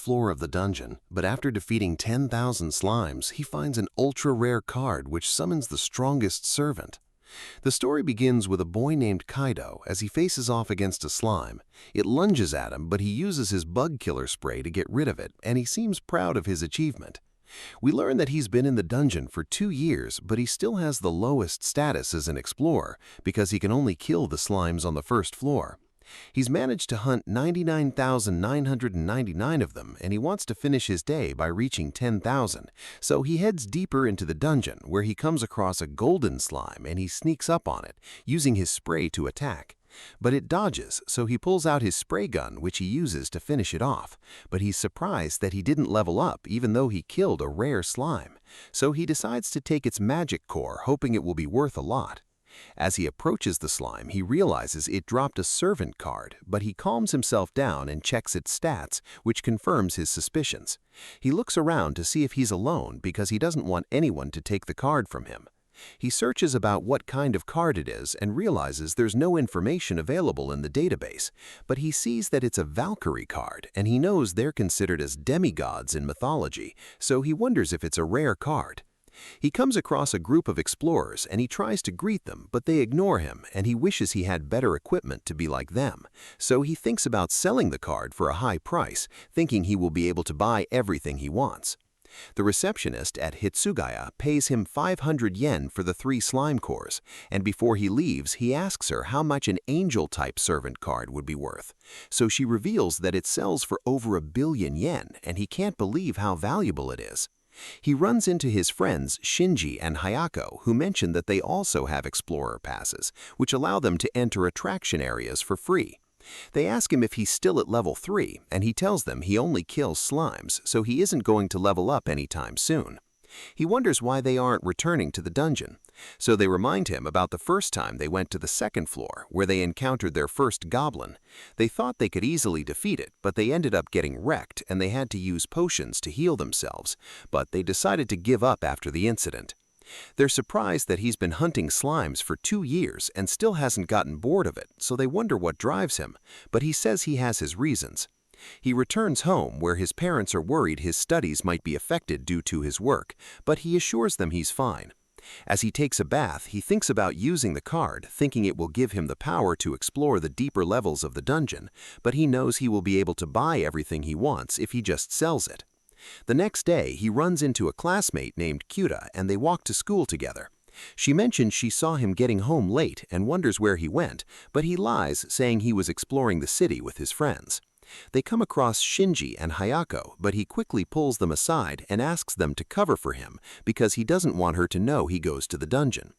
floor of the dungeon, but after defeating 10,000 slimes, he finds an ultra-rare card which summons the strongest servant. The story begins with a boy named Kaido as he faces off against a slime. It lunges at him, but he uses his bug killer spray to get rid of it, and he seems proud of his achievement. We learn that he's been in the dungeon for 2 years, but he still has the lowest status as an explorer because he can only kill the slimes on the first floor. He's managed to hunt 99,999 of them, and he wants to finish his day by reaching 10,000. So he heads deeper into the dungeon, where he comes across a golden slime and he sneaks up on it, using his spray to attack. But it dodges, so he pulls out his spray gun, which he uses to finish it off. But he's surprised that he didn't level up, even though he killed a rare slime. So he decides to take its magic core, hoping it will be worth a lot. As he approaches the slime, he realizes it dropped a servant card, but he calms himself down and checks its stats, which confirms his suspicions. He looks around to see if he's alone because he doesn't want anyone to take the card from him. He searches about what kind of card it is and realizes there's no information available in the database, but he sees that it's a Valkyrie card, and he knows they're considered as demigods in mythology, so he wonders if it's a rare card. He comes across a group of explorers and he tries to greet them, but they ignore him and he wishes he had better equipment to be like them. So he thinks about selling the card for a high price, thinking he will be able to buy everything he wants. The receptionist at Hitsugaya pays him 500 yen for the 3 slime cores, and before he leaves, he asks her how much an angel-type servant card would be worth. So she reveals that it sells for over 1 billion yen, and he can't believe how valuable it is. He runs into his friends Shinji and Hayako, who mention that they also have explorer passes, which allow them to enter attraction areas for free. They ask him if he's still at level 3, and he tells them he only kills slimes, so he isn't going to level up anytime soon. He wonders why they aren't returning to the dungeon. So they remind him about the first time they went to the 2nd floor, where they encountered their first goblin. They thought they could easily defeat it, but they ended up getting wrecked and they had to use potions to heal themselves, but they decided to give up after the incident. They're surprised that he's been hunting slimes for 2 years and still hasn't gotten bored of it, so they wonder what drives him, but he says he has his reasons. He returns home where his parents are worried his studies might be affected due to his work, but he assures them he's fine. As he takes a bath, he thinks about using the card, thinking it will give him the power to explore the deeper levels of the dungeon, but he knows he will be able to buy everything he wants if he just sells it. The next day, he runs into a classmate named Kyuta and they walk to school together. She mentions she saw him getting home late and wonders where he went, but he lies, saying he was exploring the city with his friends. They come across Shinji and Hayako, but he quickly pulls them aside and asks them to cover for him because he doesn't want her to know he goes to the dungeon.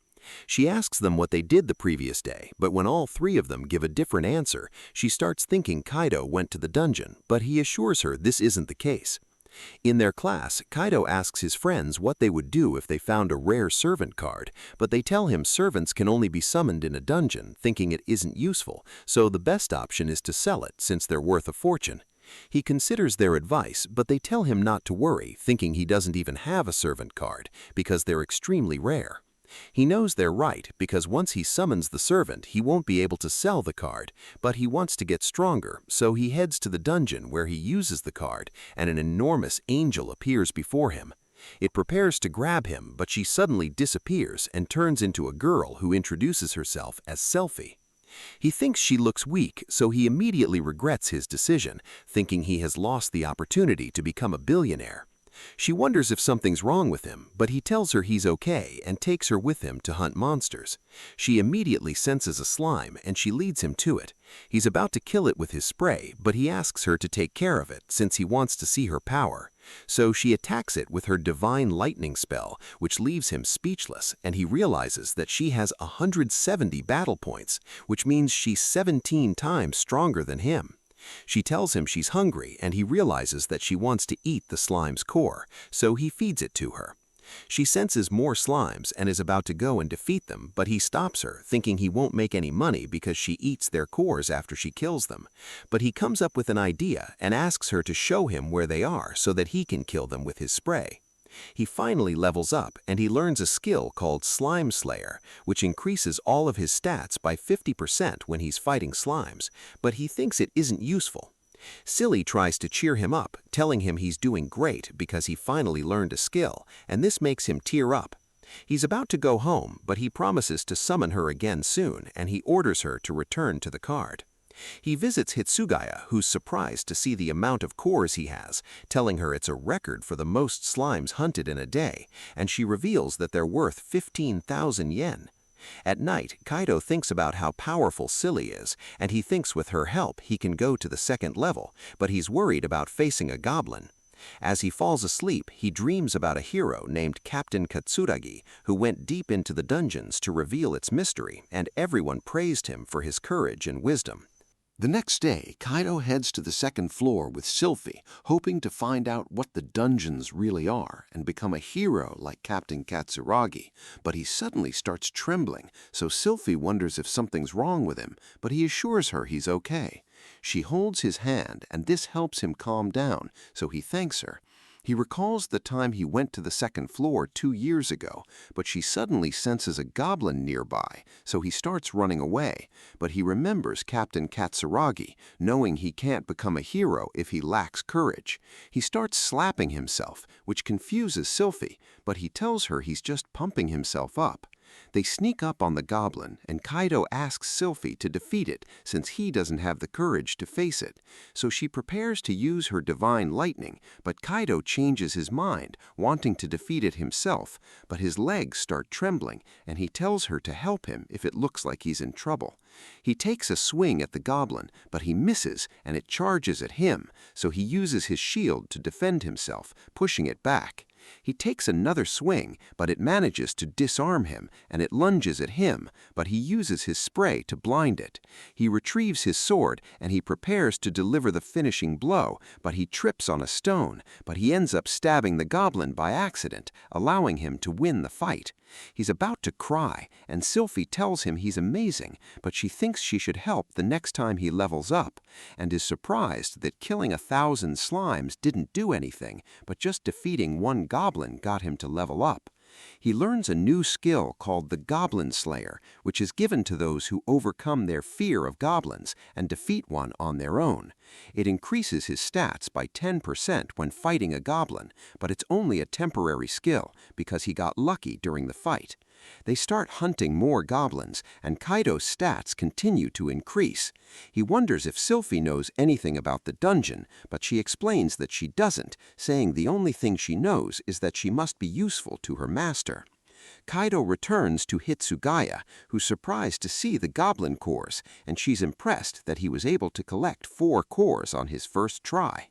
She asks them what they did the previous day, but when all 3 of them give a different answer, she starts thinking Kaido went to the dungeon, but he assures her this isn't the case. In their class, Kaido asks his friends what they would do if they found a rare servant card, but they tell him servants can only be summoned in a dungeon, thinking it isn't useful, so the best option is to sell it since they're worth a fortune. He considers their advice, but they tell him not to worry, thinking he doesn't even have a servant card because they're extremely rare. He knows they're right because once he summons the servant, he won't be able to sell the card, but he wants to get stronger, so he heads to the dungeon where he uses the card and an enormous angel appears before him. It prepares to grab him, but she suddenly disappears and turns into a girl who introduces herself as Selfie. He thinks she looks weak, so he immediately regrets his decision, thinking he has lost the opportunity to become a billionaire. She wonders if something's wrong with him, but he tells her he's okay and takes her with him to hunt monsters. She immediately senses a slime and she leads him to it. He's about to kill it with his spray, but he asks her to take care of it since he wants to see her power. So she attacks it with her divine lightning spell, which leaves him speechless, and he realizes that she has 170 battle points, which means she's 17 times stronger than him. She tells him she's hungry and he realizes that she wants to eat the slime's core, so he feeds it to her. She senses more slimes and is about to go and defeat them, but he stops her, thinking he won't make any money because she eats their cores after she kills them. But he comes up with an idea and asks her to show him where they are so that he can kill them with his spray. He finally levels up and he learns a skill called Slime Slayer, which increases all of his stats by 50% when he's fighting slimes, but he thinks it isn't useful. Silly tries to cheer him up, telling him he's doing great because he finally learned a skill, and this makes him tear up. He's about to go home, but he promises to summon her again soon, and he orders her to return to the card. He visits Hitsugaya, who's surprised to see the amount of cores he has, telling her it's a record for the most slimes hunted in a day, and she reveals that they're worth 15,000 yen. At night, Kaido thinks about how powerful Silly is, and he thinks with her help he can go to the second level, but he's worried about facing a goblin. As he falls asleep, he dreams about a hero named Captain Katsuragi, who went deep into the dungeons to reveal its mystery, and everyone praised him for his courage and wisdom. The next day, Kaido heads to the second floor with Sylphie, hoping to find out what the dungeons really are and become a hero like Captain Katsuragi, but he suddenly starts trembling, so Sylphie wonders if something's wrong with him, but he assures her he's okay. She holds his hand, and this helps him calm down, so he thanks her. He recalls the time he went to the second floor 2 years ago, but she suddenly senses a goblin nearby, so he starts running away. But he remembers Captain Katsuragi, knowing he can't become a hero if he lacks courage. He starts slapping himself, which confuses Sylphie, but he tells her he's just pumping himself up. They sneak up on the goblin, and Kaido asks Sylphie to defeat it since he doesn't have the courage to face it. So she prepares to use her divine lightning, but Kaido changes his mind, wanting to defeat it himself, but his legs start trembling, and he tells her to help him if it looks like he's in trouble. He takes a swing at the goblin, but he misses, and it charges at him, so he uses his shield to defend himself, pushing it back. He takes another swing, but it manages to disarm him, and it lunges at him, but he uses his spray to blind it. He retrieves his sword, and he prepares to deliver the finishing blow, but he trips on a stone, but he ends up stabbing the goblin by accident, allowing him to win the fight. He's about to cry, and Sylphie tells him he's amazing, but she thinks she should help the next time he levels up, and is surprised that killing 1,000 slimes didn't do anything, but just defeating one goblin got him to level up. He learns a new skill called the Goblin Slayer, which is given to those who overcome their fear of goblins and defeat one on their own. It increases his stats by 10% when fighting a goblin, but it's only a temporary skill because he got lucky during the fight. They start hunting more goblins, and Kaido's stats continue to increase. He wonders if Sylphie knows anything about the dungeon, but she explains that she doesn't, saying the only thing she knows is that she must be useful to her master. Kaido returns to Hitsugaya, who's surprised to see the goblin cores, and she's impressed that he was able to collect 4 cores on his first try.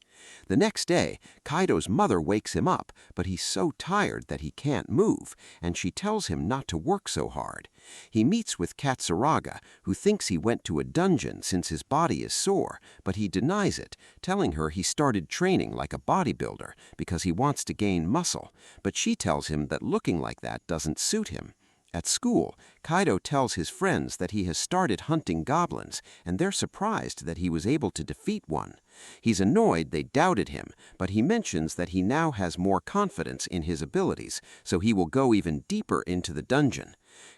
The next day, Kaido's mother wakes him up, but he's so tired that he can't move, and she tells him not to work so hard. He meets with Katsuraga, who thinks he went to a dungeon since his body is sore, but he denies it, telling her he started training like a bodybuilder because he wants to gain muscle, but she tells him that looking like that doesn't suit him. At school, Kaido tells his friends that he has started hunting goblins, and they're surprised that he was able to defeat one. He's annoyed they doubted him, but he mentions that he now has more confidence in his abilities, so he will go even deeper into the dungeon.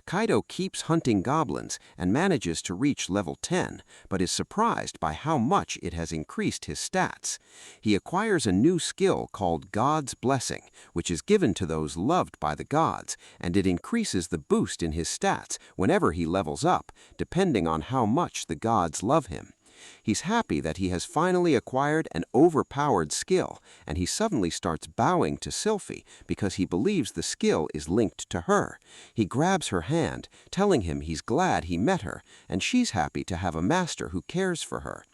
Kaido keeps hunting goblins and manages to reach level 10, but is surprised by how much it has increased his stats. He acquires a new skill called God's Blessing, which is given to those loved by the gods, and it increases the boost in his stats whenever he levels up, depending on how much the gods love him. He's happy that he has finally acquired an overpowered skill, and he suddenly starts bowing to Sylphie because he believes the skill is linked to her. He grabs her hand, telling him he's glad he met her, and she's happy to have a master who cares for her.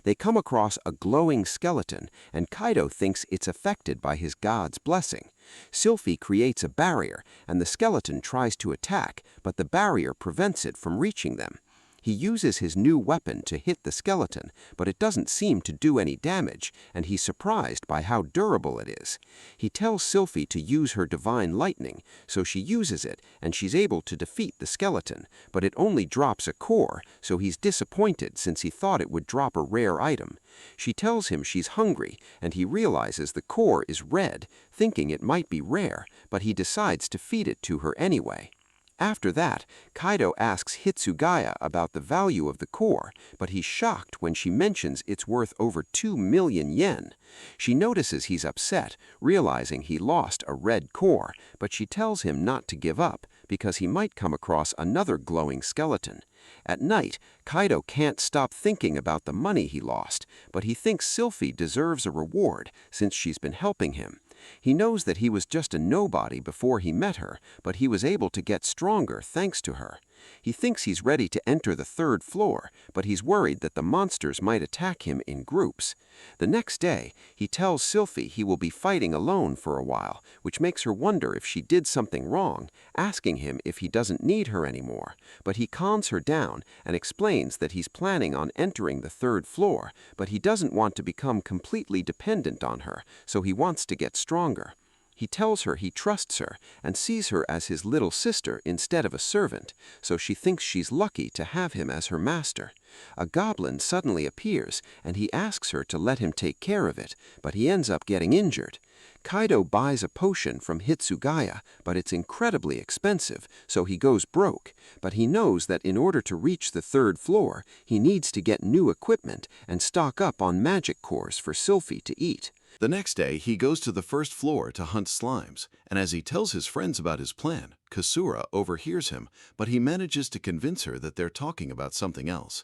They come across a glowing skeleton, and Kaido thinks it's affected by his god's blessing. Sylphie creates a barrier, and the skeleton tries to attack, but the barrier prevents it from reaching them. He uses his new weapon to hit the skeleton, but it doesn't seem to do any damage, and he's surprised by how durable it is. He tells Sylphie to use her divine lightning, so she uses it, and she's able to defeat the skeleton, but it only drops a core, so he's disappointed since he thought it would drop a rare item. She tells him she's hungry, and he realizes the core is red, thinking it might be rare, but he decides to feed it to her anyway. After that, Kaido asks Hitsugaya about the value of the core, but he's shocked when she mentions it's worth over 2 million yen. She notices he's upset, realizing he lost a red core, but she tells him not to give up because he might come across another glowing skeleton. At night, Kaido can't stop thinking about the money he lost, but he thinks Sylphie deserves a reward since she's been helping him. He knows that he was just a nobody before he met her, but he was able to get stronger thanks to her. He thinks he's ready to enter the 3rd floor, but he's worried that the monsters might attack him in groups. The next day, he tells Sylphie he will be fighting alone for a while, which makes her wonder if she did something wrong, asking him if he doesn't need her anymore. But he calms her down and explains that he's planning on entering the 3rd floor, but he doesn't want to become completely dependent on her, so he wants to get stronger. He tells her he trusts her and sees her as his little sister instead of a servant, so she thinks she's lucky to have him as her master. A goblin suddenly appears, and he asks her to let him take care of it, but he ends up getting injured. Kaido buys a potion from Hitsugaya, but it's incredibly expensive, so he goes broke. But he knows that in order to reach the 3rd floor, he needs to get new equipment and stock up on magic cores for Sylphie to eat. The next day, he goes to the 1st floor to hunt slimes, and as he tells his friends about his plan, Asura overhears him, but he manages to convince her that they're talking about something else.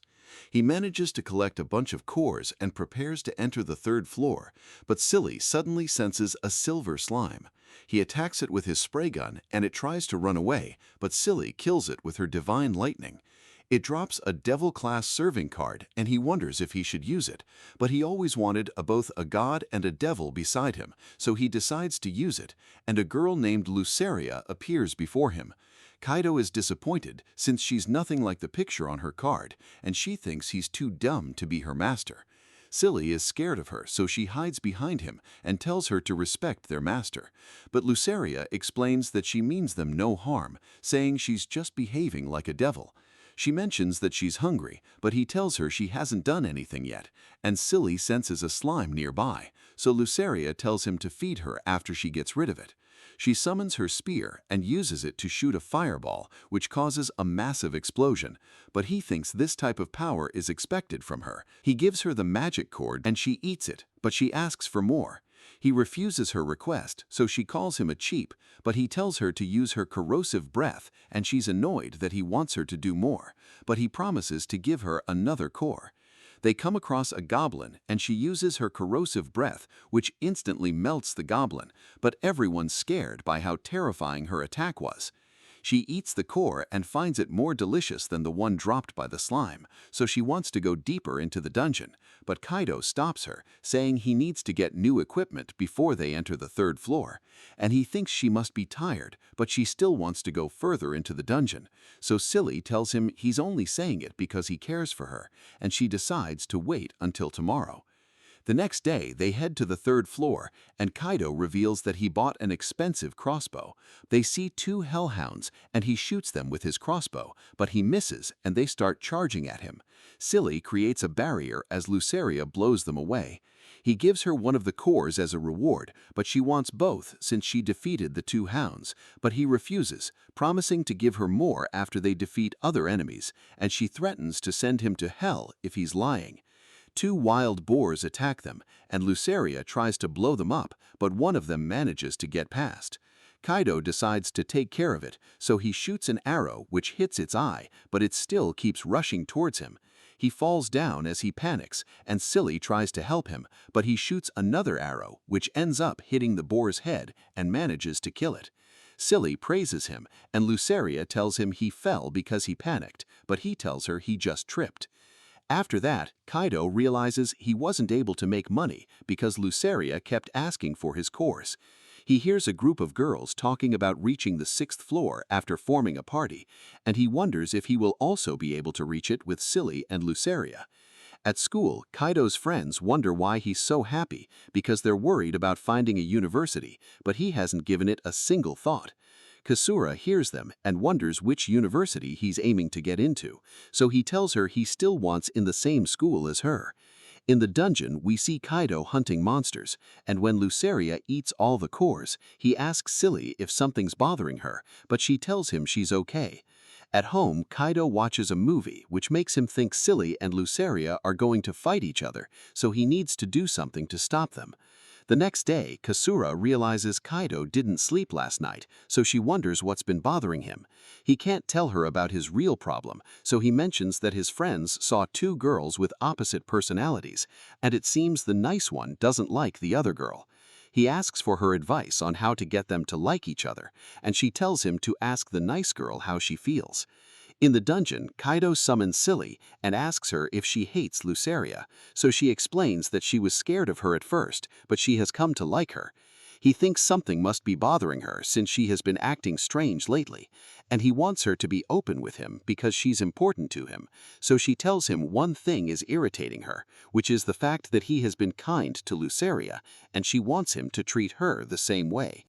He manages to collect a bunch of cores and prepares to enter the 3rd floor, but Silly suddenly senses a silver slime. He attacks it with his spray gun, and it tries to run away, but Silly kills it with her divine lightning. It drops a devil-class serving card, and he wonders if he should use it, but he always wanted both a god and a devil beside him, so he decides to use it, and a girl named Luceria appears before him. Kaido is disappointed since she's nothing like the picture on her card, and she thinks he's too dumb to be her master. Silly is scared of her, so she hides behind him and tells her to respect their master. But Luceria explains that she means them no harm, saying she's just behaving like a devil. She mentions that she's hungry, but he tells her she hasn't done anything yet, and Silly senses a slime nearby, so Luceria tells him to feed her after she gets rid of it. She summons her spear and uses it to shoot a fireball, which causes a massive explosion, but he thinks this type of power is expected from her. He gives her the magic cord and she eats it, but she asks for more. He refuses her request, so she calls him a cheap, but he tells her to use her corrosive breath, and she's annoyed that he wants her to do more, but he promises to give her another core. They come across a goblin, and she uses her corrosive breath, which instantly melts the goblin, but everyone's scared by how terrifying her attack was. She eats the core and finds it more delicious than the one dropped by the slime, so she wants to go deeper into the dungeon, but Kaido stops her, saying he needs to get new equipment before they enter the 3rd floor, and he thinks she must be tired, but she still wants to go further into the dungeon, so Silly tells him he's only saying it because he cares for her, and she decides to wait until tomorrow. The next day, they head to the 3rd floor, and Kaido reveals that he bought an expensive crossbow. They see 2 hellhounds, and he shoots them with his crossbow, but he misses, and they start charging at him. Silly creates a barrier as Luceria blows them away. He gives her one of the cores as a reward, but she wants both since she defeated the 2 hounds, but he refuses, promising to give her more after they defeat other enemies, and she threatens to send him to hell if he's lying. 2 wild boars attack them, and Luceria tries to blow them up, but one of them manages to get past. Kaido decides to take care of it, so he shoots an arrow which hits its eye, but it still keeps rushing towards him. He falls down as he panics, and Silly tries to help him, but he shoots another arrow, which ends up hitting the boar's head and manages to kill it. Silly praises him, and Luceria tells him he fell because he panicked, but he tells her he just tripped. After that, Kaido realizes he wasn't able to make money because Luceria kept asking for his cores. He hears a group of girls talking about reaching the 6th floor after forming a party, and he wonders if he will also be able to reach it with Silly and Luceria. At school, Kaido's friends wonder why he's so happy because they're worried about finding a university, but he hasn't given it a single thought. Asura hears them and wonders which university he's aiming to get into, so he tells her he still wants in the same school as her. In the dungeon, we see Kaido hunting monsters, and when Luceria eats all the cores, he asks Silly if something's bothering her, but she tells him she's okay. At home, Kaido watches a movie which makes him think Silly and Luceria are going to fight each other, so he needs to do something to stop them. The next day, Kasura realizes Kaido didn't sleep last night, so she wonders what's been bothering him. He can't tell her about his real problem, so he mentions that his friends saw two girls with opposite personalities, and it seems the nice one doesn't like the other girl. He asks for her advice on how to get them to like each other, and she tells him to ask the nice girl how she feels. In the dungeon, Kaido summons Silly and asks her if she hates Luceria, so she explains that she was scared of her at first, but she has come to like her. He thinks something must be bothering her since she has been acting strange lately, and he wants her to be open with him because she's important to him, so she tells him one thing is irritating her, which is the fact that he has been kind to Luceria, and she wants him to treat her the same way.